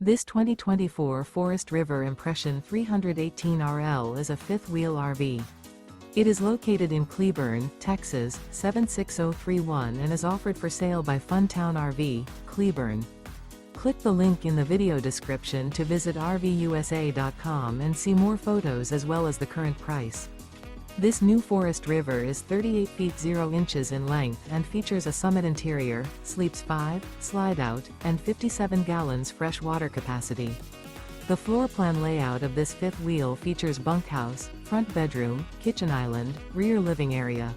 This 2024 Forest River Impression 318RL is a fifth-wheel RV. It is located in Cleburne, Texas, 76031 and is offered for sale by Funtown RV, Cleburne. Click the link in the video description to visit RVUSA.com and see more photos as well as the current price. This new Forest River is 38 feet 0 inches in length and features a summit interior, sleeps 5, slide-out, and 57 gallons fresh water capacity. The floor plan layout of this fifth wheel features bunkhouse, front bedroom, kitchen island, rear living area.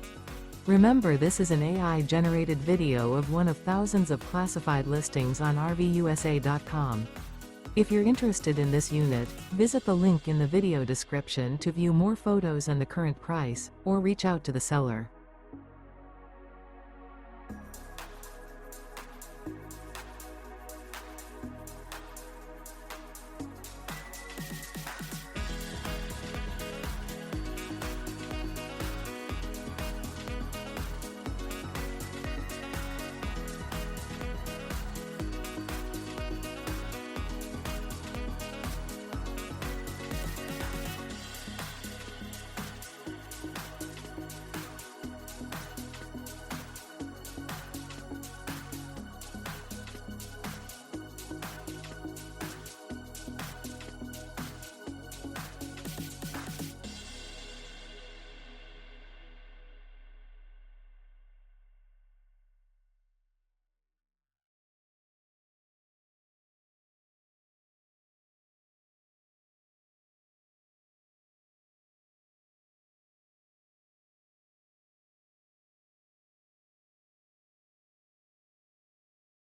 Remember, this is an AI-generated video of one of thousands of classified listings on RVUSA.com. If you're interested in this unit, visit the link in the video description to view more photos and the current price, or reach out to the seller.